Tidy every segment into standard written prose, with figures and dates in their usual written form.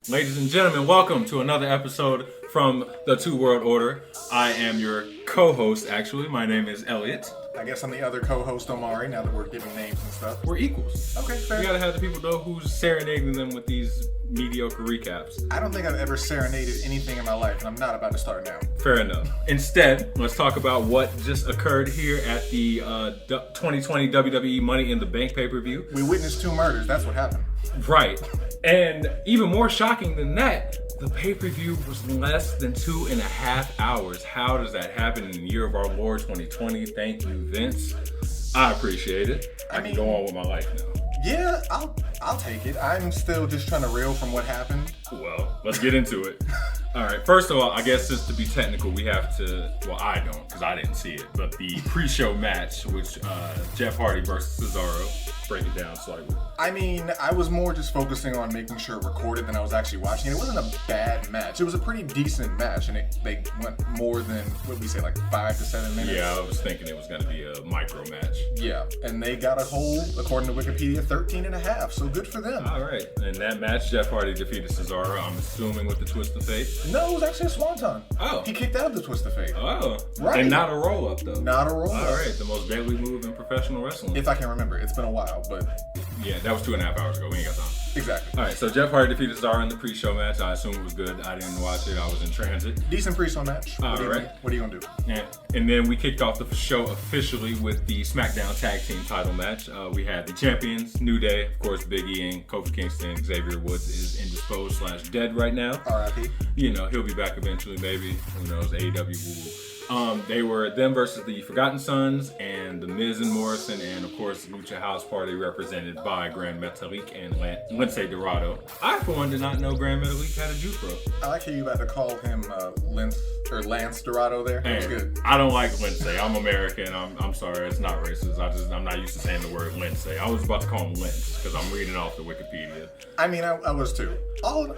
Ladies and gentlemen, welcome to another episode from the Two World Order. I am your co-host, actually. My name is Elliot. I guess I'm the other co-host, Omari, now that we're giving names and stuff. We're equals. Okay, fair. We gotta have the people know who's serenading them with these mediocre recaps. I don't think I've ever serenaded anything in my life, and I'm not about to start now. Fair enough. Instead, let's talk about what just occurred here at the 2020 WWE Money in the Bank pay-per-view. We witnessed two murders, that's what happened. Right. And even more shocking than that, the pay-per-view was less than 2.5 hours. How does that happen in the year of our Lord 2020? Thank you, Vince. I appreciate it. I can go on with my life now. Yeah, I'll take it. I'm still just trying to reel from what happened. Well, let's get into it. All right, first of all, I guess just to be technical, we have to, well, I don't, because I didn't see it, but the pre-show match, which Jeff Hardy versus Cesaro, break it down slightly. I mean, I was more just focusing on making sure it recorded than I was actually watching it. It wasn't a bad match. It was a pretty decent match, and they went more than, what did we say, like 5 to 7 minutes? Yeah, I was thinking it was going to be a micro match. Yeah, and they got a whole, according to Wikipedia, 13.5, so good for them. All right, in that match, Jeff Hardy defeated Cesaro, I'm assuming with the twist of fate. No, it was actually a swanton. Oh. He kicked out of the twist of fate. Oh. Right. And not a roll-up, though. Not a roll-up. All right, the most deadly move in professional wrestling. If I can remember. It's been a while, but... Yeah, that was 2.5 hours ago. We ain't got time. Exactly. All right, so Jeff Hardy defeated Cesaro in the pre-show match. I assume it was good. I didn't watch it. I was in transit. Decent pre-show match. All right. What are you going to do? Yeah. And then we kicked off the show officially with the SmackDown Tag Team title match. We had the champions, New Day, of course, Big E and Kofi Kingston. Xavier Woods is indisposed / dead right now. R.I.P. You know, he'll be back eventually, maybe. Who knows? AEW will. They were them versus the Forgotten Sons and the Miz and Morrison, and of course Lucha House Party represented by Grand Metalik and Lince Dorado. I, for one, did not know Grand Metalik had a juke bro. I like how you about to call him Lance Dorado there. That was good. I don't like Lince. I'm American. I'm sorry, it's not racist. I'm not used to saying the word Lince. I was about to call him Lince because I'm reading off the Wikipedia. I mean, I was too.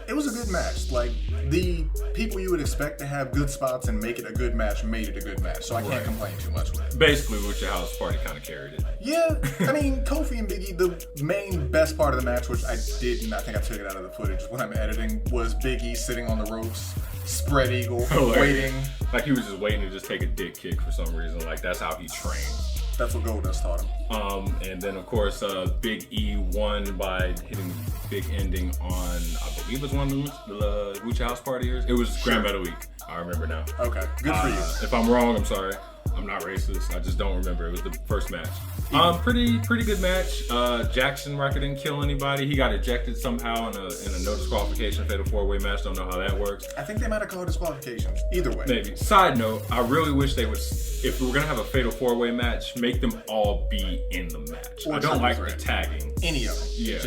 It was a good match. Like, the people you would expect to have good spots and make it a good match made it a good match. So I can't complain too much with it. Basically, Lucha House Party kind of carried it. Yeah, I mean, Kofi and Big E, the main best part of the match, which I didn't, I think I took it out of the footage when I'm editing, was Big E sitting on the ropes, spread eagle, waiting. Like he was just waiting to just take a dick kick for some reason. Like that's how he trained. That's what Goldust taught him. And then of course, Big E won by hitting big ending on, I believe it was one of the Lucha House Partiers. It was Grand Metalik. I remember now. Okay, good for you. If I'm wrong, I'm sorry. I'm not racist. I just don't remember. It was the first match. Pretty good match. Jackson Ryker didn't kill anybody. He got ejected somehow in a no disqualification fatal 4-way match. Don't know how that works. I think they might have called disqualifications. Either way. Maybe. Side note, I really wish they would, if we were going to have a fatal 4-way match, make them all be in the match. Or I don't like the tagging. Any of them. Yeah.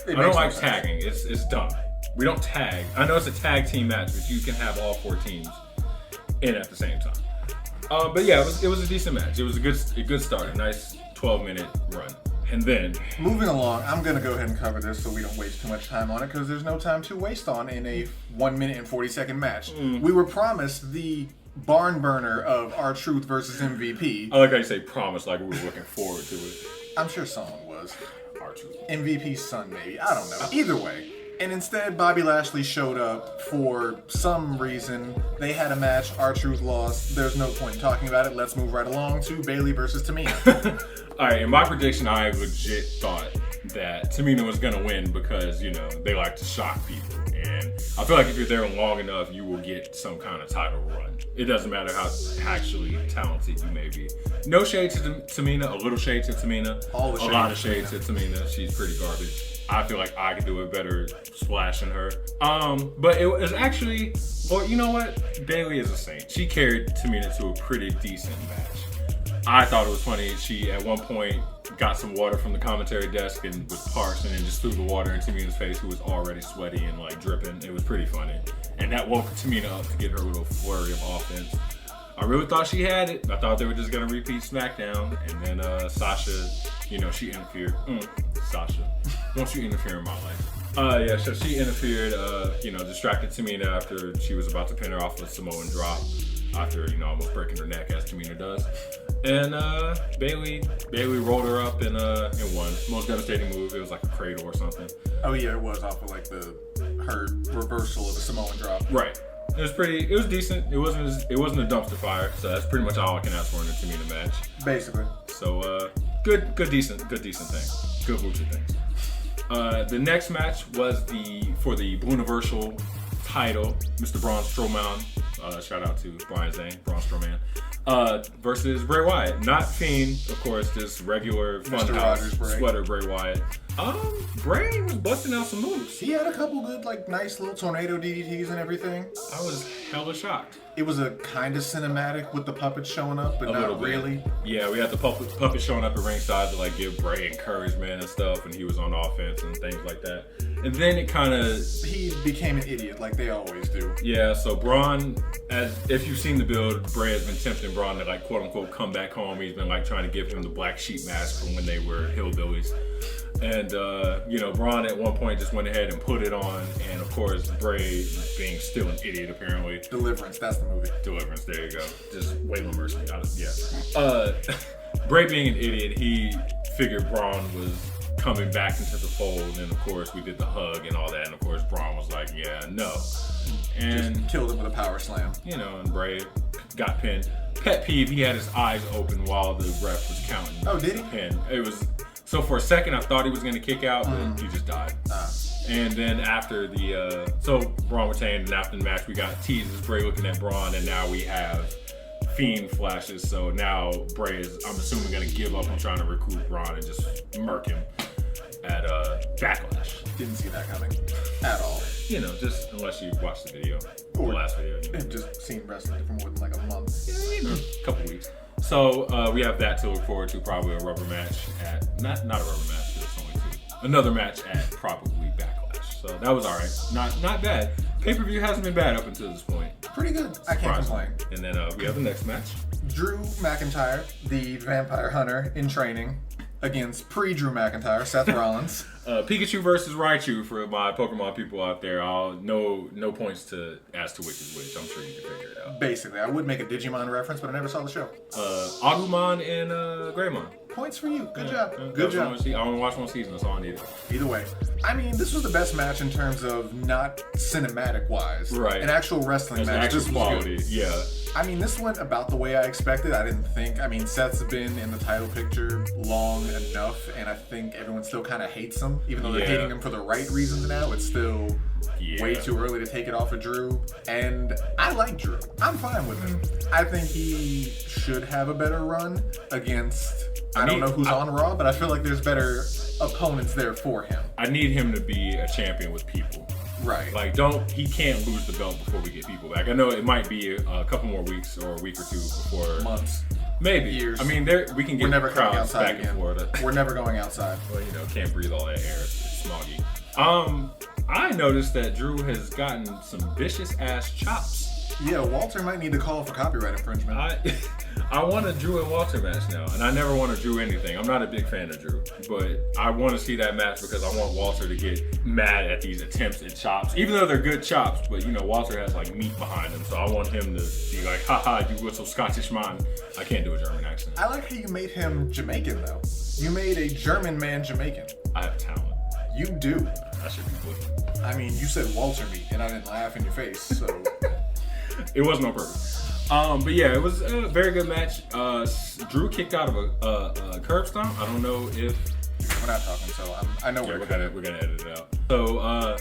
I don't like tagging. It's dumb. We don't tag. I know it's a tag team match, but you can have all 4 teams in at the same time. But yeah, it was a decent match. It was a good start, a nice 12-minute run. And then moving along, I'm gonna go ahead and cover this so we don't waste too much time on it because there's no time to waste on in a 1 minute and 40-second match. We were promised the barn burner of R-Truth versus MVP. I like how you say promise, like we were looking forward to it. I'm sure someone was. R-Truth. MVP's son, maybe. I don't know. Either way. And instead, Bobby Lashley showed up for some reason. They had a match. R-Truth lost. There's no point in talking about it. Let's move right along to Bayley versus Tamina. All right, in my prediction, I legit thought that Tamina was going to win because, you know, they like to shock people. And I feel like if you're there long enough, you will get some kind of title run. It doesn't matter how actually talented you may be. No shade to Tamina, a little shade to Tamina. A lot of shade to Tamina. She's pretty garbage. I feel like I could do a better splash than her. But it was actually, well, you know what? Bayley is a saint. She carried Tamina to a pretty decent match. I thought it was funny. She, at one point, got some water from the commentary desk and was parched and then just threw the water in Tamina's face, who was already sweaty and like dripping. It was pretty funny. And that woke Tamina up to get her little flurry of offense. I really thought she had it. I thought they were just going to repeat SmackDown. And then Sasha, you know, she interfered. Sasha, don't you interfere in my life. Yeah, so she interfered, distracted Tamina after she was about to pin her off with a Samoan drop after, almost breaking her neck as Tamina does. And Bayley rolled her up and won. Most devastating move. It was like a cradle or something. Oh yeah, it was off of like the her reversal of a Samoan drop. Right. It was decent. It wasn't a dumpster fire, so that's pretty much all I can ask for in a Tamina match. Basically. So good, decent thing. Good Lucha things. The next match was for the Blue Universal title, Mr. Braun Strowman. Shout out to Brian Zane, Braun Strowman. Versus Bray Wyatt. Not Fiend, of course, just regular Funhouse sweater Bray Wyatt. Bray was busting out some moves. He had a couple good, nice little tornado DDTs and everything. I was hella shocked. It was a kind of cinematic with the puppets showing up, but not really. Yeah, we had the puppet showing up at ringside to give Bray encouragement and stuff, and he was on offense and things like that. And then it kind of... He became an idiot like they always do. Yeah, so Braun, if you've seen the build, Bray has been tempting Braun to quote unquote come back home. He's been trying to give him the black sheep mask from when they were hillbillies. And, Braun at one point just went ahead and put it on. And, of course, Bray, being still an idiot, apparently. Deliverance, that's the movie. Deliverance, there you go. Just Waylon Mercy. Bray being an idiot, he figured Braun was coming back into the fold. And, of course, we did the hug and all that. And, of course, Braun was like, yeah, no. And just killed him with a power slam. And Bray got pinned. Pet peeve, he had his eyes open while the ref was counting. Oh, did he? Pin. It was... So for a second, I thought he was going to kick out, but he just died. And then after so Braun retained, and after the match, we got teases, Bray looking at Braun, and now we have Fiend flashes. So now Bray is, I'm assuming, going to give up on trying to recruit Braun and just murk him at Backlash. Didn't see that coming at all. Just unless you watched the video, the last video. I've just seen wrestling for more than a month. A couple weeks. So we have that to look forward to, probably a rubber match at, not a rubber match, because it's only two. Another match at probably Backlash. So that was all right. Not bad. Pay-per-view hasn't been bad up until this point. Pretty good. I can't complain. And then we have the next match. Drew McIntyre, the vampire hunter in training, against pre-Drew McIntyre, Seth Rollins. Pikachu versus Raichu for my Pokemon people out there. No points as to which is which. I'm sure you can figure it out. Basically, I would make a Digimon reference, but I never saw the show. Agumon and Greymon. Points for you. Good job. Good job. I only watched one season. That's all I needed. Either way, this was the best match in terms of not cinematic wise. Right. An actual wrestling match. This quality. Yeah. This went about the way I expected. I didn't think. Seth's been in the title picture long enough, and I think everyone still kind of hates him. Even though they're hating him for the right reasons now, it's still way too early to take it off of Drew. And I like Drew. I'm fine with him. I think he should have a better run against... I don't know who's on Raw, but I feel like there's better opponents there for him. I need him to be a champion with people. Right. He can't lose the belt before we get people back. I know it might be a couple more weeks or a week or two before. Months. Maybe. Years. We can get crowds back again. in Florida. We're never going outside. Well, can't breathe all that air. It's smoggy. I noticed that Drew has gotten some vicious ass chops. Yeah, Walter might need to call for copyright infringement. I want a Drew and Walter match now, and I never want to Drew anything. I'm not a big fan of Drew, but I want to see that match because I want Walter to get mad at these attempts at chops, even though they're good chops. But Walter has meat behind him, so I want him to be like, "Haha, you little Scottish man." I can't do a German accent. I like how you made him Jamaican though. You made a German man Jamaican. I have talent. You do. I should be good. You said Walter meat, and I didn't laugh in your face, so. It wasn't on purpose. But yeah, it was a very good match. Drew kicked out of a curb stomp. I don't know if we're not talking, so I know we're gonna edit it out. So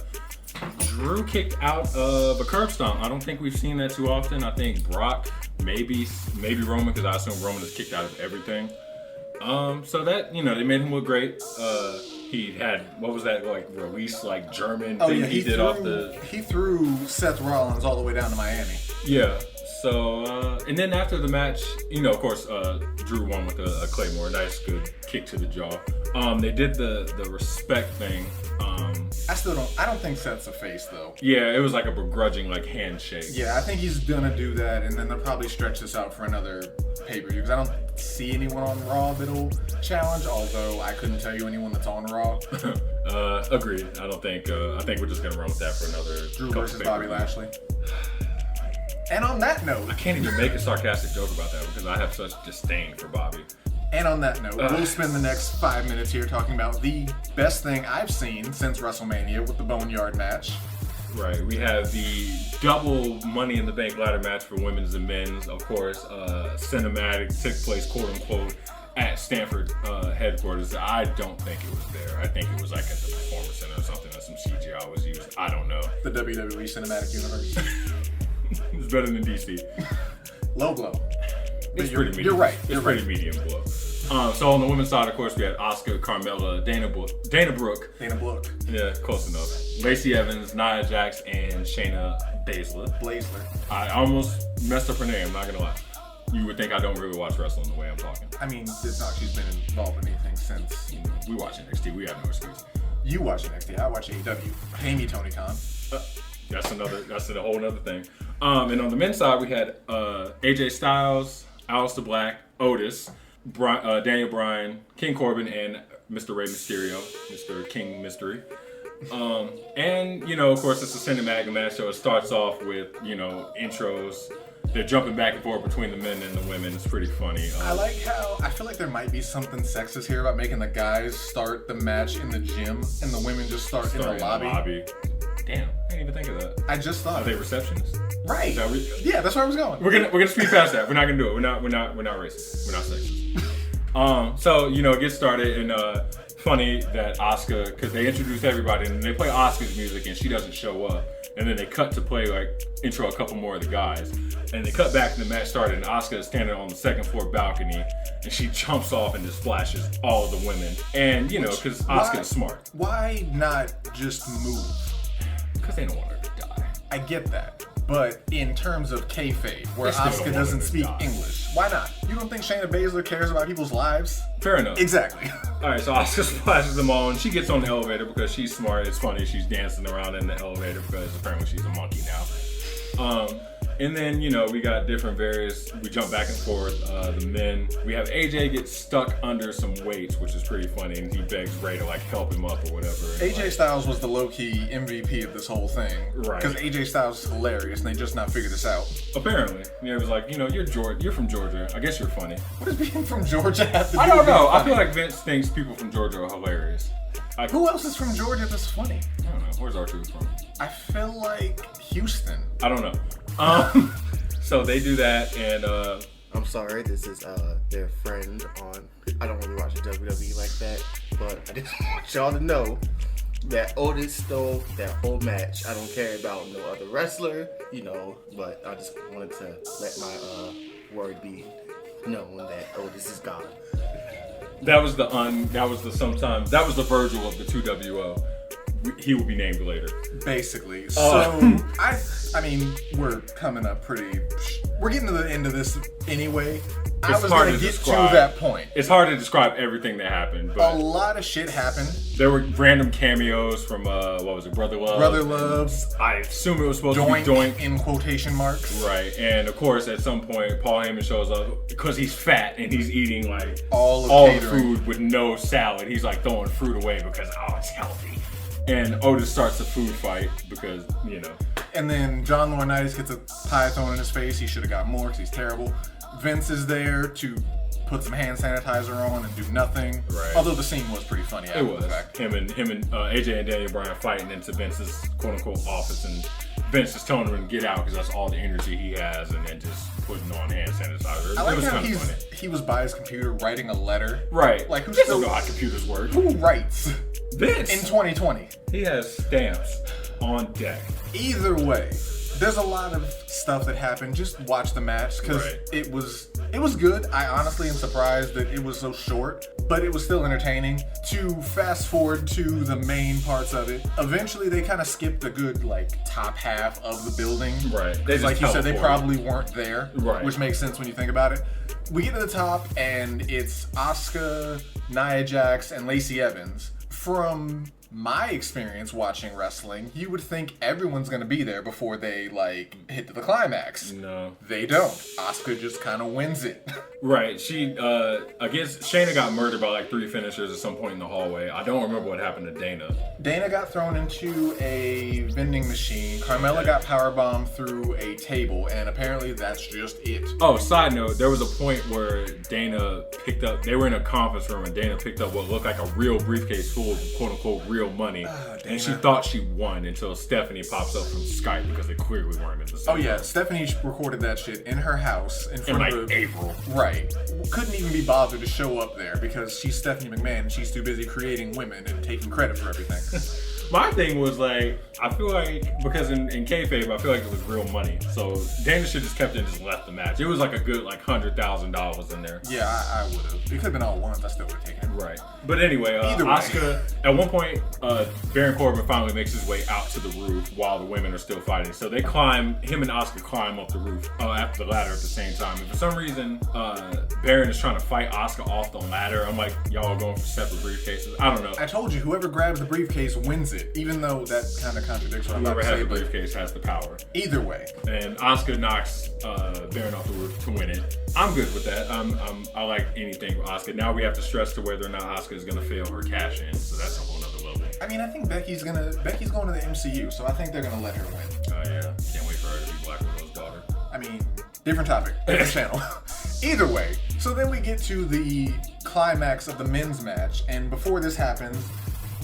Drew kicked out of a curb stomp. I don't think we've seen that too often. I think Brock, maybe Roman, because I assume Roman is kicked out of everything. So that they made him look great. He had what was that release German thing he did off the. He threw Seth Rollins all the way down to Miami. Yeah. So and then after the match, of course, Drew won with a Claymore, nice good kick to the jaw. They did the respect thing. I don't think Seth's a face though. Yeah, it was a begrudging handshake. Yeah, I think he's gonna do that, and then they'll probably stretch this out for another pay-per-view because I don't see anyone on Raw that'll challenge. Although I couldn't tell you anyone that's on Raw. Agreed. I don't think. I think we're just gonna run with that for another. Drew versus Bobby Lashley. And on that note, I can't even make a sarcastic joke about that because I have such disdain for Bobby. And on that note, we'll spend the next 5 minutes here talking about the best thing I've seen since WrestleMania with the Boneyard match. Right. We have the double Money in the Bank ladder match for women's and men's. Of course, cinematic took place, quote unquote, at Stanford headquarters. I don't think it was there. I think it was like at the Performance Center or something, or some CGI was used. I don't know. The WWE Cinematic Universe. It's better than DC. Low blow. It's pretty medium. You're right. It's pretty medium blow. So on the women's side, of course, we had Asuka, Carmella, Dana Brooke. Yeah, close enough. Lacey Evans, Nia Jax, and Shayna Baszler. I almost messed up her name, I'm not gonna lie. You would think I don't really watch wrestling the way I'm talking. I mean, it's not she's been involved in anything since. You know, we watch NXT, we have no excuse. You watch NXT, I watch AEW. Pay me, Tony Khan. That's a whole nother thing. And on the men's side, we had AJ Styles, Aleister Black, Otis, Daniel Bryan, King Corbin, and Mr. Rey Mysterio, Mr. King Mystery. And, you know, of course, it's a cinematic match, so it starts off with, you know, intros. They're jumping back and forth between the men and the women. It's pretty funny. I like how, I feel like there might be something sexist here about making the guys start the match in the gym and the women just start in the lobby. Damn, I didn't even think of that. I just thought. Are they receptionists? Right. Yeah, that's where I was going. We're gonna speed past that. We're not gonna do it. We're not racist. We're not sexist. So, you know, it gets started, and funny that Asuka, because they introduce everybody and they play Asuka's music and she doesn't show up, and then they cut to play like intro a couple more of the guys, and they cut back and the match started, and Asuka is standing on the second floor balcony and she jumps off and just flashes all of the women, and you know, because Asuka is smart. Why not just move? Because they don't want her to die. I get that. But in terms of kayfabe, where Asuka doesn't speak English, why not? You don't think Shayna Baszler cares about people's lives? Fair enough. Exactly. All right, so Asuka splashes them all, and she gets on the elevator because she's smart. It's funny, she's dancing around in the elevator because apparently she's a monkey now. And then, you know, we got different we jump back and forth. The men, we have AJ get stuck under some weights, which is pretty funny, and he begs Ray to like help him up or whatever. AJ Styles was the low-key MVP of this whole thing. Right. Because AJ Styles is hilarious, and they just not figured this out. Apparently. Yeah, it was like, you know, you're from Georgia. I guess you're funny. What does being from Georgia have to do with I don't know. funny? I feel like Vince thinks people from Georgia are hilarious. Who else is from Georgia that's funny? I don't know. Where's R-Truth from? I feel like Houston. I don't know. So they do that, and I'm sorry, this is their friend on. I don't really watch WWE like that, but I just want y'all to know that Otis stole that whole match. I don't care about no other wrestler, you know, but I just wanted to let my word be known that Otis is gone. that was the Virgil of the 2WO. He will be named later. Basically. So, I mean, we're coming up we're getting to the end of this anyway. I was going to get to that point. It's hard to describe everything that happened, but a lot of shit happened. There were random cameos from, what was it, Brother Love? Brother Love's. I assume it was supposed to be Doink. In quotation marks. Right, and of course, at some point, Paul Heyman shows up because he's fat and he's eating like all the food with no salad. He's like throwing fruit away because, it's healthy. And Otis starts a food fight because, you know. And then John Laurinaitis gets a pie thrown in his face. He should have got more because he's terrible. Vince is there to put some hand sanitizer on and do nothing. Right. Although the scene was pretty funny. It was. Him and AJ and Daniel Bryan fighting into Vince's quote-unquote office, and Vince is telling him to get out because that's all the energy he has, and then just putting on hand sanitizer. I like it was how kind of funny. He was by his computer writing a letter. Right. Like, who doesn't know how computers work? Who writes? Vince. In 2020. He has stamps on deck. Either way, there's a lot of stuff that happened. Just watch the match because it was good. I honestly am surprised that it was so short, but it was still entertaining. To fast forward to the main parts of it, eventually they kind of skipped a good top half of the building. Right. Because like you said, they probably weren't there. Right. Which makes sense when you think about it. We get to the top and it's Asuka, Nia Jax, and Lacey Evans. From my experience watching wrestling, you would think everyone's gonna be there before they hit to the climax. No. They don't. Asuka just kind of wins it. Right. She, I guess Shayna got murdered by 3 finishers at some point in the hallway. I don't remember what happened to Dana. Dana got thrown into a vending machine. Carmella got powerbombed through a table, and apparently that's just it. Oh, side note, there was a point where they were in a conference room, and Dana picked up what looked like a real briefcase full of quote-unquote real money. And she Dana. thought she won until Stephanie pops up from Skype because they clearly weren't in the same Oh yeah, room. Stephanie recorded that shit in her house in In front like of April. Right. Couldn't even be bothered to show up there because she's Stephanie McMahon and she's too busy creating women and taking credit for everything. My thing was like, I feel like, because in kayfabe, I feel like it was real money. So Dana should just kept it and just left the match. It was like a good like $100,000 in there. Yeah, I would have. It could have been all ones. I still would have taken it. Right. But anyway, Either way. Asuka, at one point, Baron Corbin finally makes his way out to the roof while the women are still fighting. So they climb, him and Asuka climb up the roof, after the ladder at the same time. And for some reason, Baron is trying to fight Asuka off the ladder. I'm like, y'all are going for separate briefcases. I don't know. I told you, whoever grabs the briefcase wins it, even though that kind of contradicts what I'm Whoever about has to the say. But briefcase has the power. either way, And Asuka knocks Baron off the roof to win it. I'm good with that. I like anything with Asuka. Now we have to stress to whether or not Asuka is going to fail her cash in. So that's a whole nother level. I mean, I think Becky's going to the MCU, so I think they're going to let her win. Oh yeah. Can't wait for her to be Black Widow's daughter. I mean, different topic, different channel. Either way, so then we get to the climax of the men's match, and before this happens,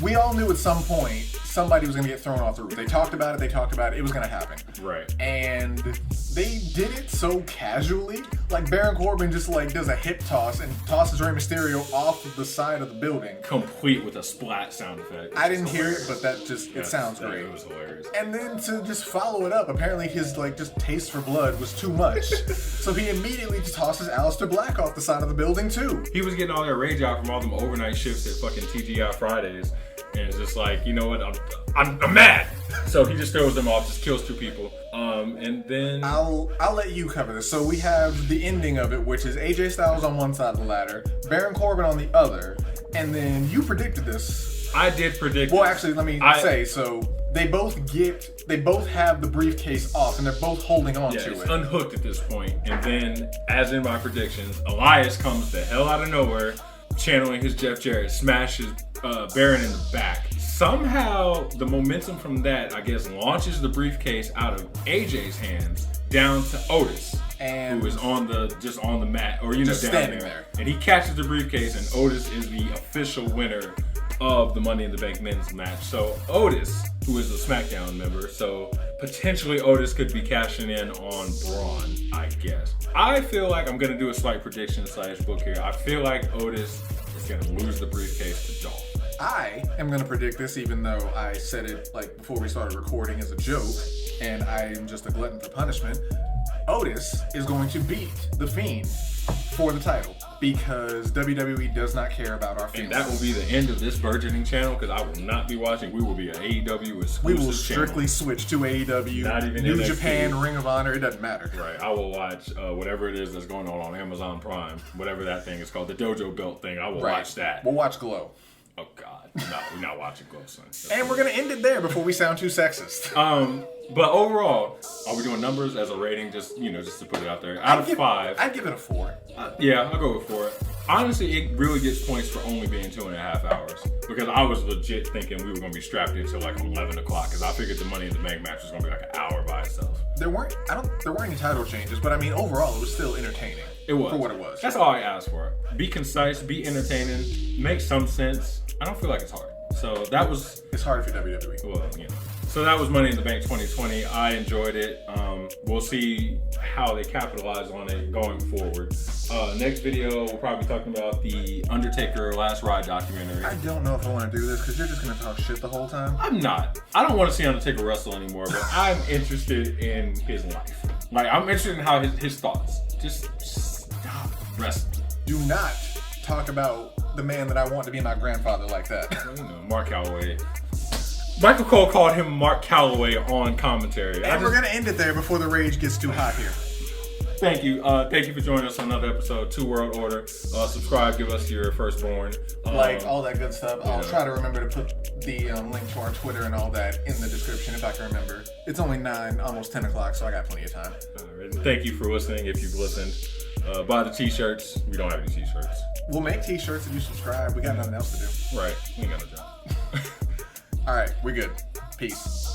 we all knew at some point somebody was going to get thrown off the roof. They talked about it, it was going to happen. Right. And they did it so casually. Like Baron Corbin just like does a hip toss and tosses Rey Mysterio off of the side of the building. Complete with a splat sound effect. I didn't hear it, but that just, it Yes, sounds that- great. It was hilarious. And then to just follow it up, apparently his like just taste for blood was too much. So he immediately just tosses Aleister Black off the side of the building too. He was getting all that rage out from all them overnight shifts at fucking TGI Fridays. And it's just like, you know what, I'm mad. So he just throws them off, just kills two people. And then I'll let you cover this. So we have the ending of it, which is AJ Styles on one side of the ladder, Baron Corbin on the other, and then you predicted this. I did predict. Well, actually, let me say, so they both have the briefcase off, and they're both holding on Yeah, to it's it. unhooked at this point. And then, as in my predictions, Elias comes the hell out of nowhere, channeling his Jeff Jarrett, smashes Baron in the back. Somehow, the momentum from that, I guess, launches the briefcase out of AJ's hands down to Otis, And who is on the mat, or Just down standing there. there. And he catches the briefcase, and Otis is the official winner of the Money in the Bank men's match. So Otis, who is a SmackDown member, so potentially Otis could be cashing in on Braun, I guess. I feel like I'm gonna do a slight prediction / book here. I feel like Otis is gonna lose the briefcase to Dolph. I am going to predict this, even though I said it like before we started recording as a joke, and I am just a glutton for punishment. Otis is going to beat The Fiend for the title because WWE does not care about our And feelings. that will be the end of this burgeoning channel because I will not be watching. We will be an AEW exclusive We will channel. strictly switch to AEW, Not even New NXT. Japan, Ring of Honor. It doesn't matter. Right, I will watch whatever it is that's going on Amazon Prime, whatever that thing is called, the Dojo Belt thing. I will watch that. We'll watch Glow. Oh God, no, we're not watching Glow, son. And we're going to end it there before we sound too sexist. But overall, are we doing numbers as a rating? Just to put it out there. Out of 5, I'd give it a 4. yeah, I'll go with 4. Honestly, it really gets points for only being 2.5 hours because I was legit thinking we were going to be strapped in until like 11 o'clock because I figured the Money in the Bank match was going to be like an hour by itself. There weren't any title changes, but I mean overall it was still entertaining. It was. For what it was. That's all I asked for. Be concise, be entertaining, make some sense. I don't feel like it's hard. So that was, It's hard for WWE. well, So that was Money in the Bank 2020. I enjoyed it. We'll see how they capitalize on it going forward. Next video, we'll probably be talking about the Undertaker Last Ride documentary. I don't know if I want to do this because you're just going to talk shit the whole time. I'm not. I don't want to see Undertaker wrestle anymore, but I'm interested in his life. Like, I'm interested in how his thoughts. Just stop wrestling. Do not talk about the man that I want to be my grandfather like that. Mark Calloway. Michael Cole called him Mark Calloway on commentary. And we're going to end it there before the rage gets too hot here. Thank you. Thank you for joining us on another episode of Two World Order. Subscribe, give us your firstborn. Like all that good stuff. I'll yeah. try to remember to put the link to our Twitter and all that in the description if I can remember. It's only 9, almost 10 o'clock, so I got plenty of time. And thank you for listening if you've listened. Buy the t-shirts. We don't have any t-shirts. We'll make t-shirts if you subscribe. We got nothing else to do. Right. We ain't got no job. All right, we're good. Peace.